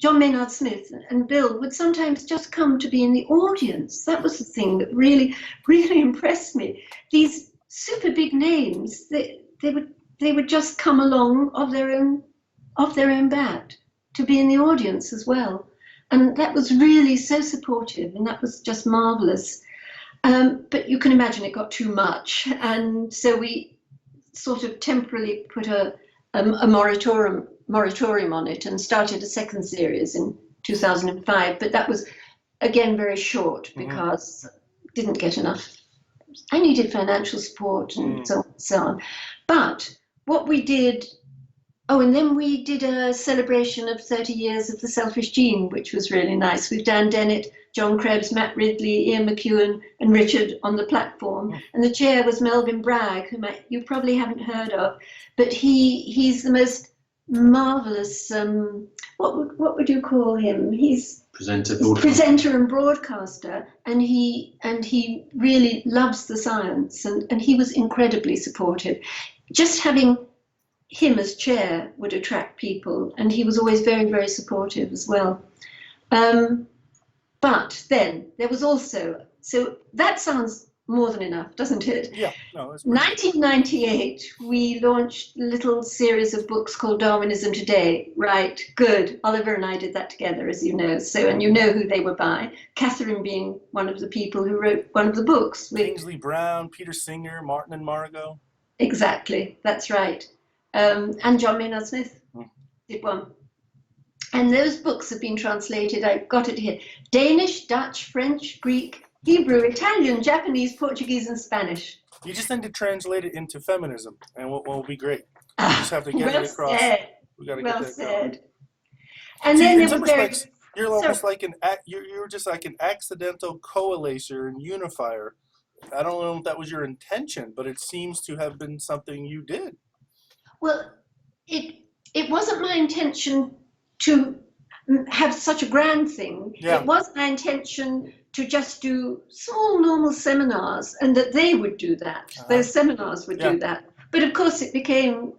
Maynard Smith and Bill would sometimes just come to be in the audience. That was the thing that really, really impressed me. These super big names, they would just come along of their own bat to be in the audience as well. And that was really so supportive, and that was just marvelous. But you can imagine it got too much. And so we sort of temporarily put a moratorium on it and started a second series in 2005. But that was, again, very short because didn't get enough. I needed financial support and so on. But what we did, and then we did a celebration of 30 years of The Selfish Gene, which was really nice, with Dan Dennett, John Krebs, Matt Ridley, Ian McEwan, and Richard on the platform. And the chair was Melvin Bragg, whom you probably haven't heard of, but he's the most marvelous, what would you call him? He's presenter and broadcaster, and he really loves the science, and he was incredibly supportive. Just having him as chair would attract people, and he was always very, very supportive as well. But then there was also, so that sounds more than enough, doesn't it? Yeah, no, that's 1998, we launched a little series of books called Darwinism Today. Right, good. Oliver and I did that together, as you know. So, and you know who they were by. Catherine being one of the people who wrote one of the books. With Kingsley Brown, Peter Singer, Martin and Margot. Exactly, that's right. And John Maynard Smith did one. And those books have been translated, I've got it here, Danish, Dutch, French, Greek, Hebrew, Italian, Japanese, Portuguese, and Spanish. You just need to translate it into feminism, and we'll be great. We just have to get it across. Said. We got to well get that said. going. And then there was you're almost like you're just like an accidental coalacer and unifier. I don't know if that was your intention, but it seems to have been something you did. Well, it wasn't my intention to have such a grand thing. Yeah. It was my intention to just do small normal seminars, and that they would do that. Those seminars would do that. But of course it became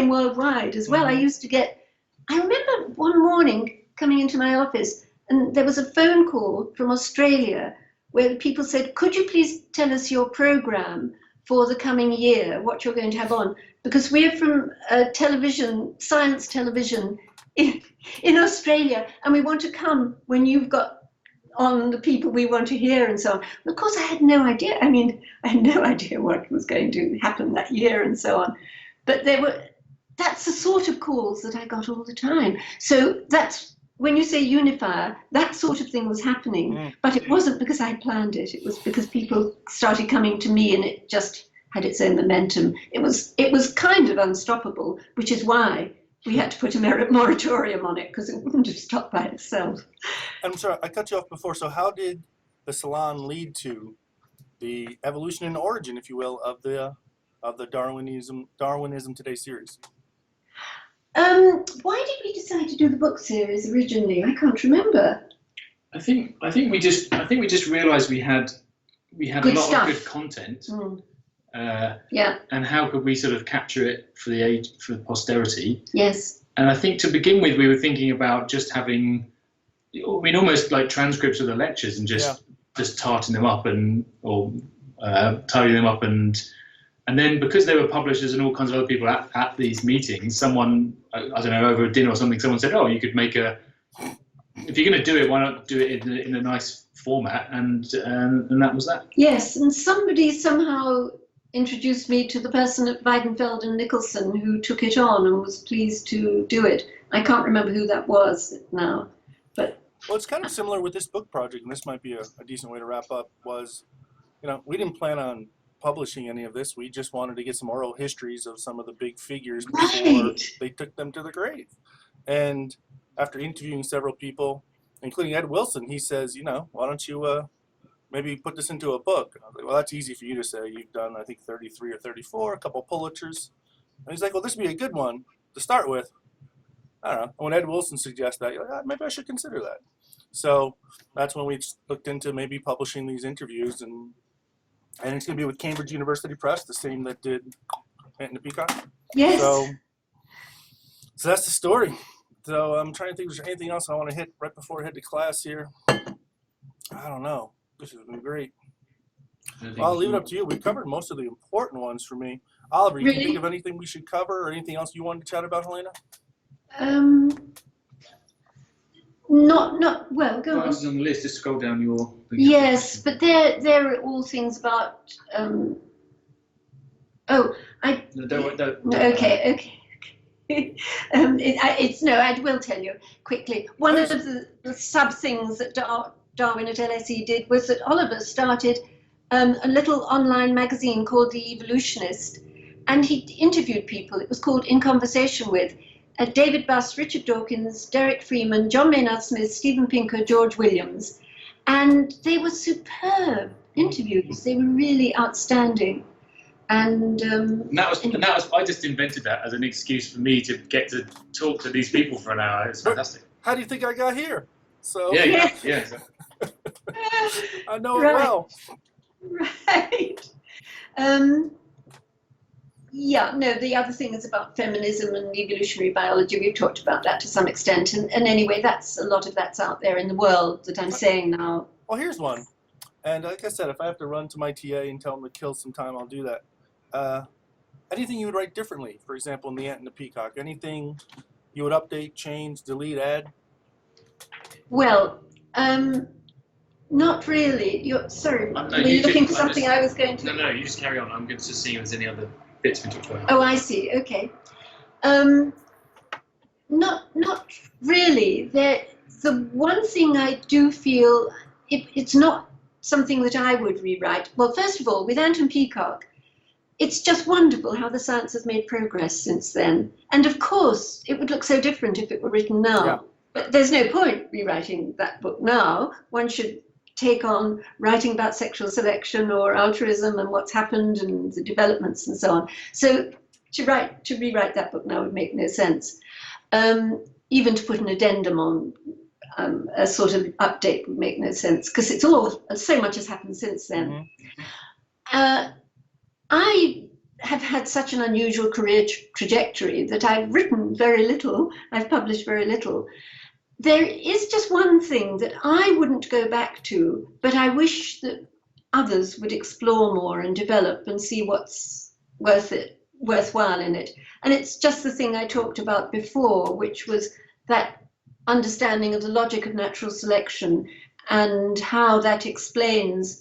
worldwide as well. I remember one morning coming into my office, and there was a phone call from Australia where the people said, could you please tell us your program for the coming year, what you're going to have on? Because we're from science television in Australia, and we want to come when you've got on the people we want to hear and so on. And of course, I had no idea. I mean, I had no idea what was going to happen that year and so on. But that's the sort of calls that I got all the time. So that's, when you say unifier, that sort of thing was happening, but it wasn't because I planned it. It was because people started coming to me, and it just had its own momentum. It was kind of unstoppable, which is why we had to put a moratorium on it, because it wouldn't have stopped by itself. I'm sorry, I cut you off before. So how did the salon lead to the evolution and origin, if you will, of the Darwinism Today series? Why did we decide to do the book series originally? I can't remember. I think we just realised we had Good a lot stuff. of good content. Yeah. And how could we sort of capture it for the posterity? Yes. And I think to begin with, we were thinking about just having, I mean, almost like transcripts of the lectures and just tarting them up or tidying them up and then because they were publishers and all kinds of other people at these meetings, someone, I don't know, over a dinner or something, someone said, oh, you could make if you're going to do it, why not do it in a nice format? And that was that. Yes, and somebody somehow introduced me to the person at Weidenfeld and Nicholson who took it on and was pleased to do it. I can't remember who that was now, but... Well, it's kind of similar with this book project, and this might be a decent way to wrap up, was, we didn't plan on publishing any of this. We just wanted to get some oral histories of some of the big figures before they took them to the grave. And after interviewing several people, including Ed Wilson, he says, why don't you maybe put this into a book? I was like, well, that's easy for you to say. You've done, I think, 33 or 34, a couple Pulitzers. And he's like, well, this would be a good one to start with. I don't know. When Ed Wilson suggests that, you're like, maybe I should consider that. So that's when we looked into maybe publishing these interviews, and it's going to be with Cambridge University Press, the same that did Helena Peacock. Yes. So that's the story. So I'm trying to think if there's anything else I want to hit right before I head to class here. I don't know. This has been great. Well, I'll leave it up to you. We've covered most of the important ones for me. Oliver, you can think of anything we should cover or anything else you wanted to chat about, Helena? Well, go on. On the list, just scroll down your... Yes, but there are all things about... Okay. I will tell you quickly. One of the sub things that Darwin at LSE did was that Oliver started a little online magazine called The Evolutionist, and he interviewed people. It was called In Conversation With David Buss, Richard Dawkins, Derek Freeman, John Maynard Smith, Stephen Pinker, George Williams, and they were superb interviews. They were really outstanding. And that was I just invented that as an excuse for me to get to talk to these people for an hour. It's fantastic. How do you think I got here? So yeah. I know it well. Right. The other thing is about feminism and evolutionary biology. We've talked about that to some extent, and anyway, a lot of that's out there in the world that I'm saying now. Well, here's one, and like I said, if I have to run to my TA and tell them to kill some time, I'll do that. Anything you would write differently, for example, in The Ant and the Peacock? Anything you would update, change, delete, add? Well, not really. Sorry, were you looking for something I was going to... No, you just carry on. I'm going to see if there's any other bits we talked about. Oh, I see. Okay. Not really. The one thing I do feel, it's not something that I would rewrite. Well, first of all, with Ant and Peacock, it's just wonderful how the science has made progress since then. And of course, it would look so different if it were written now. Yeah. But there's no point rewriting that book now. One should take on writing about sexual selection or altruism and what's happened and the developments and so on. So to rewrite that book now would make no sense. Even to put an addendum on a sort of update would make no sense, because it's all, so much has happened since then. Mm-hmm. I have had such an unusual career trajectory that I've written very little, I've published very little. There is just one thing that I wouldn't go back to, but I wish that others would explore more and develop and see what's worthwhile in it. And it's just the thing I talked about before, which was that understanding of the logic of natural selection and how that explains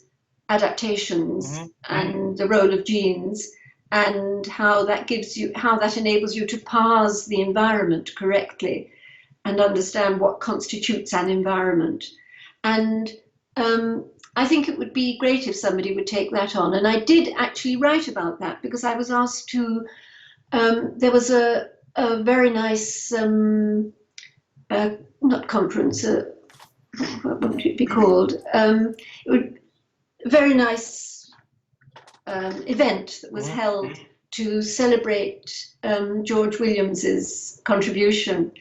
adaptations and the role of genes, and how that enables you to parse the environment correctly and understand what constitutes an environment. And I think it would be great if somebody would take that on. And I did actually write about that, because I was asked to, there was a very nice, not conference, what would it be called? A very nice event that was held to celebrate George Williams's contribution.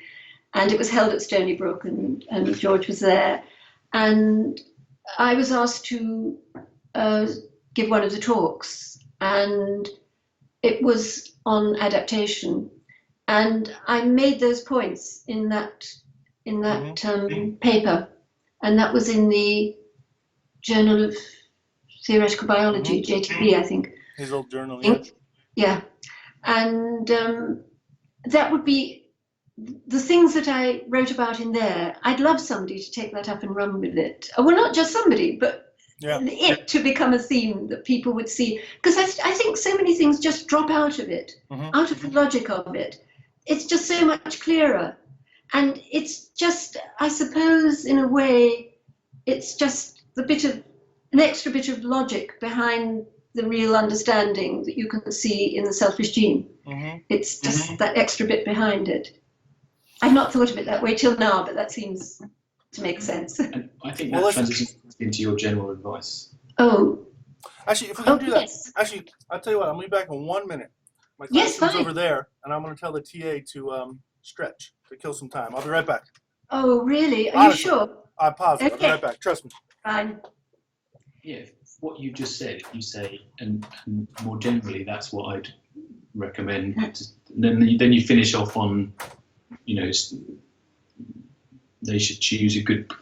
and it was held at Stony Brook, and George was there. And I was asked to give one of the talks, and it was on adaptation. And I made those points in that paper, and that was in the Journal of Theoretical Biology, JTB, I think. His old journal, yeah. Yeah, and that would be the things that I wrote about in there. I'd love somebody to take that up and run with it. Well, not just somebody, but it to become a theme that people would see. Because I think so many things just drop out of it, out of the logic of it. It's just so much clearer. And it's just, I suppose, in a way, it's just an extra bit of logic behind the real understanding that you can see in the selfish gene. It's just that extra bit behind it. I've not thought of it that way till now, but that seems to make sense. And I think that transitions into your general advice. Oh. Actually, if we can do that, yes. actually, I'll tell you what, I'm going to be back in 1 minute. My Yes, classroom's fine. over there, and I'm going to tell the TA to stretch, to kill some time. I'll be right back. Oh, really? Are Honestly, you sure? I'm positive. Okay. I'll be right back. Trust me. Fine. Yeah, what you just said, if you say, and more generally, that's what I'd recommend. Then you finish off on, they should choose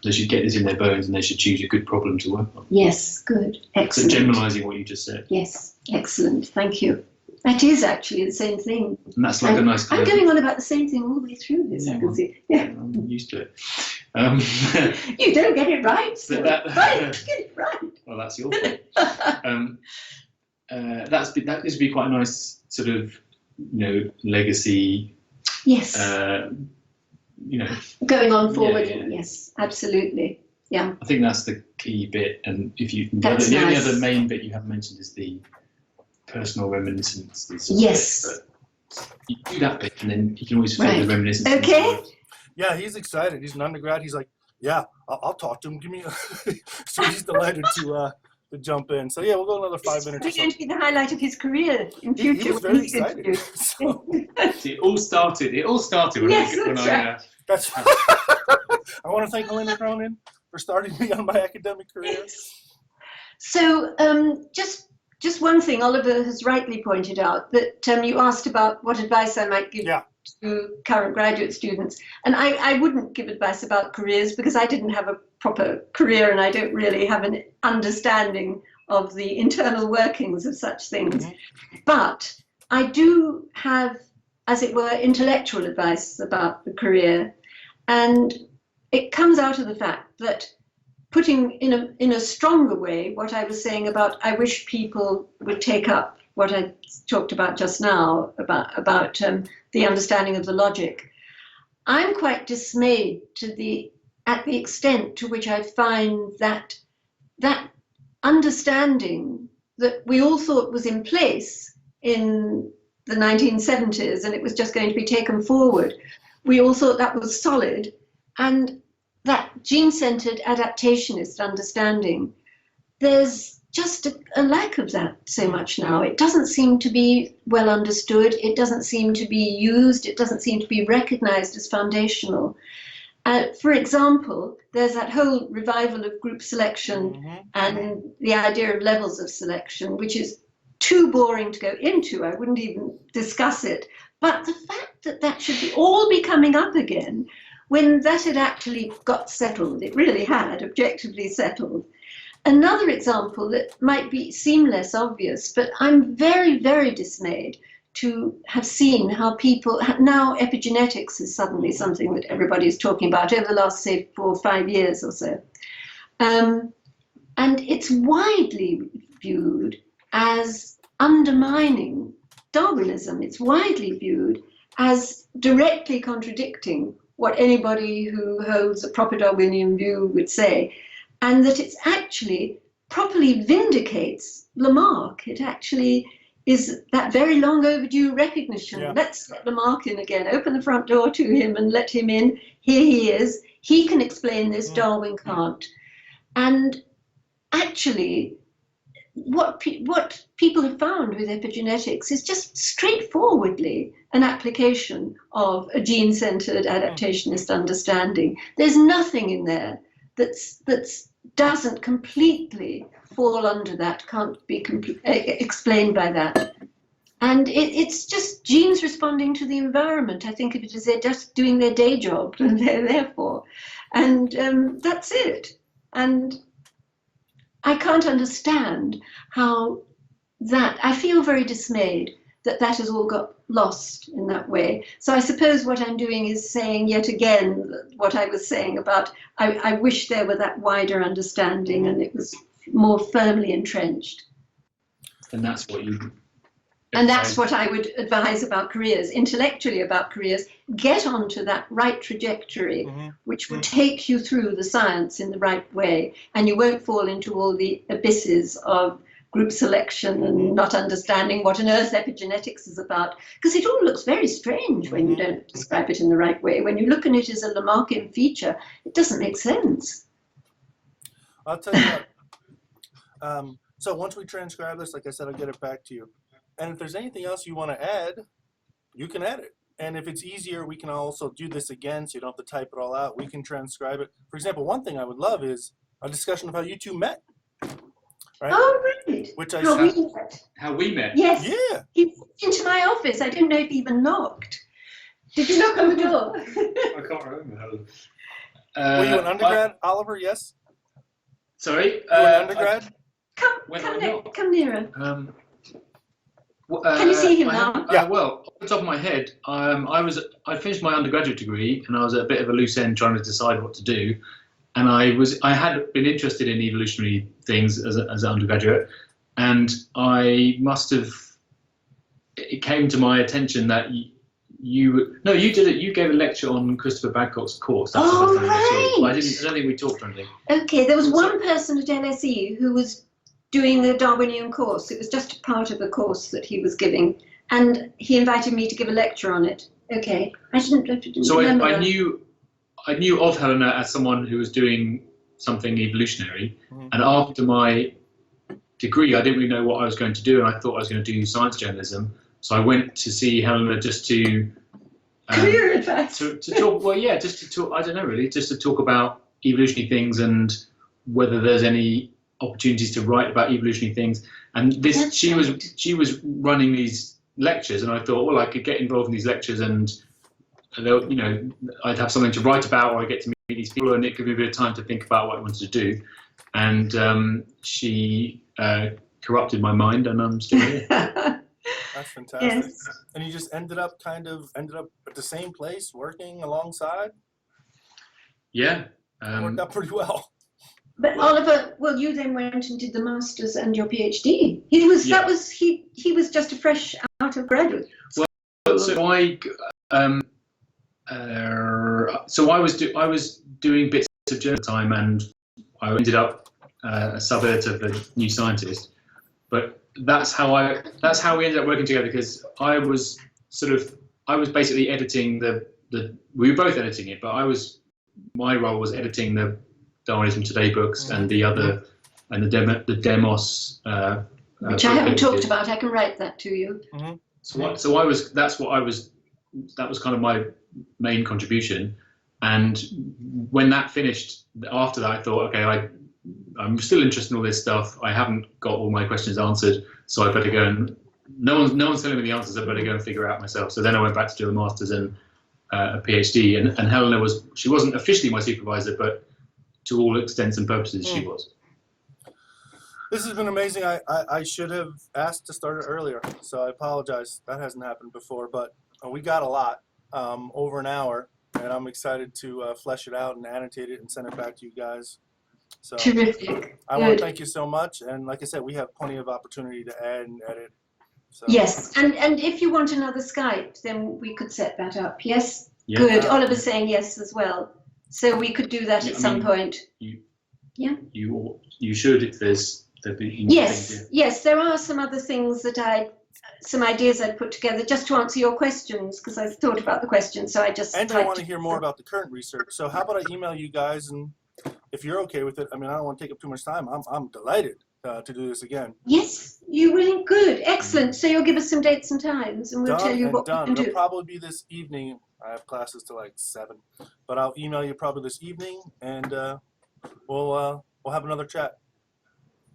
they should get this in their bones, and they should choose a good problem to work on. Yes, good. Excellent. So generalising what you just said. Yes, excellent. Thank you. That is actually the same thing. And that's like a nice I'm going on about the same thing all the way through this, I can see. Yeah. I'm used to it. You don't get it right, so But right, get it right. Well, that's your fault. That would be quite a nice sort of, legacy. Yes. Going on forward. Yeah. Yes, absolutely. Yeah. I think that's the key bit. And if you, the That's only nice. other main bit you haven't mentioned is the personal reminiscences. Yes. But you do that bit, and then you can always fill the reminiscences. Okay. Yeah, he's excited. He's an undergrad. He's like, yeah, I'll talk to him. Give me so he's delighted to jump in. So yeah, we'll go another 5 minutes. It's going to be the highlight of his career in He future. was very excited. So, It all started when Yes, I that's right. that's I want to thank Helena Cronin for starting me on my academic career. So just one thing, Oliver has rightly pointed out that you asked about what advice I might give to current graduate students. And I wouldn't give advice about careers because I didn't have a proper career and I don't really have an understanding of the internal workings of such things. But I do have, as it were, intellectual advice about the career. And it comes out of the fact that putting in a stronger way what I was saying about I wish people would take up what I talked about just now about the understanding of the logic. I'm quite dismayed at the extent to which I find that understanding that we all thought was in place in the 1970s and it was just going to be taken forward. We all thought that was solid, and that gene-centered adaptationist understanding, there's just a lack of that so much now. It doesn't seem to be well understood. It doesn't seem to be used. It doesn't seem to be recognized as foundational. For example, there's that whole revival of group selection and the idea of levels of selection, which is too boring to go into. I wouldn't even discuss it. But the fact that that should all be coming up again, when that had actually got settled, it really had objectively settled. Another example that might seem less obvious, but I'm very, very dismayed to have seen how people, now epigenetics is suddenly something that everybody is talking about over the last, say, 4 or 5 years or so. And it's widely viewed as undermining Darwinism. It's widely viewed as directly contradicting what anybody who holds a proper Darwinian view would say, and that it actually properly vindicates Lamarck. It actually is that very long overdue recognition. Yeah. Let's let Lamarck in again, open the front door to him and let him in. Here he is. He can explain this, Darwin can't. And actually, what people have found with epigenetics is just straightforwardly an application of a gene-centered adaptationist understanding. There's nothing in there that's doesn't completely fall under that, can't be explained by that. And it's just genes responding to the environment. I think of it as they're just doing their day job and they're there for. And that's it. And I can't understand how that, I feel very dismayed that that has all got lost in that way. So I suppose what I'm doing is saying yet again what I was saying about, I wish there were that wider understanding and it was more firmly entrenched. And that's what you... And that's what I would advise about careers, intellectually about careers. Get onto that right trajectory, which would take you through the science in the right way, and you won't fall into all the abysses of group selection and not understanding what on earth epigenetics is about, because it all looks very strange when you don't describe it in the right way. When you look at it as a Lamarckian feature, it doesn't make sense. I'll tell you what. So once we transcribe this, like I said, I'll get it back to you. And if there's anything else you want to add, you can add it. And if it's easier, we can also do this again so you don't have to type it all out. We can transcribe it. For example, one thing I would love is a discussion of how you two met. Right? Oh, right. Which I how we met. Yes. Yeah. He walked into my office. I didn't know if he even knocked. Did you knock on the door? I can't remember. Were you an undergrad, Oliver? Yes? Sorry? You were an undergrad? Come nearer. Can you see him now? Yeah. Well, off the top of my head, I finished my undergraduate degree and I was at a bit of a loose end trying to decide what to do. And I had been interested in evolutionary things as an undergraduate, and it came to my attention that you gave a lecture on Christopher Babcock's course. That's Oh, the first thing I saw. right. I don't think we talked or anything. Okay, there was one person at LSE who was doing the Darwinian course. It was just a part of the course that he was giving, and he invited me to give a lecture on it. Okay, I didn't remember. I knew of Helena as someone who was doing something evolutionary, and after my degree, I didn't really know what I was going to do, and I thought I was going to do science journalism. So I went to see Helena just to career advice. to talk. Well, yeah, just to talk. I don't know really, just to talk about evolutionary things and whether there's any opportunities to write about evolutionary things. And she was running these lectures, and I thought, well, I could get involved in these lectures, and I'd have something to write about, or I get to meet these people, and it could be a bit of time to think about what I wanted to do. And she corrupted my mind, and I'm still here. That's fantastic. Yes. And you just ended up at the same place, working alongside? Yeah. Worked out pretty well. But Oliver, well, you then went and did the masters and your PhD. He was just a fresh out of graduate. Well, so I was doing bits of journal time, and I ended up a sub-editor of the New Scientist. But that's how we ended up working together, because I was basically editing we were both editing it, but my role was editing the Darwinism Today books and the other, and the Demos, which I haven't talked about. I can write that to you. That was kind of my main contribution. And when that finished, after that, I thought, okay, I'm still interested in all this stuff. I haven't got all my questions answered, so I better go and no one's telling me the answers. I better go and figure it out myself. So then I went back to do a master's and a PhD. And Helena wasn't officially my supervisor, but to all extents and purposes, she was. This has been amazing. I should have asked to start it earlier, so I apologize. That hasn't happened before, but we got a lot, over an hour, and I'm excited to flesh it out and annotate it and send it back to you guys. So Terrific. I want to thank you so much, and like I said, we have plenty of opportunity to add and edit. So. Yes, and if you want another Skype, then we could set that up. Yes, yeah. Good. Oliver's saying yes as well. So we could do that at some point. You should, if there'd be. Yes, there are some other things that some ideas I'd put together just to answer your questions, because I've thought about the questions, so I just. And I want to hear more about the current research. So how about I email you guys, and if you're okay with it, I mean, I don't want to take up too much time. I'm delighted to do this again. Yes, you will. Good, excellent. So you'll give us some dates and times, and we'll tell you what we can It'll do. probably be this evening. I have classes till like 7, but I'll email you probably this evening, and we'll have another chat.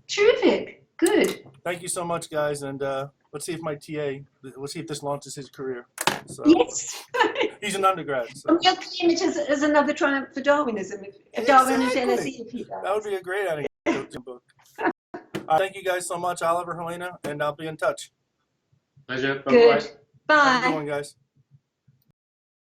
Terrific. Good. Thank you so much, guys, and let's see if my TA. Let's see if this launches his career. So, Yes. he's an undergrad. So. And we'll claim it as another triumph for Darwinism. If Darwin and LSE, if he does. That would be a great anecdote book. Thank you guys so much, Oliver, Helena, and I'll be in touch. Pleasure. Bye-bye. Good. Bye. Have a good one, guys.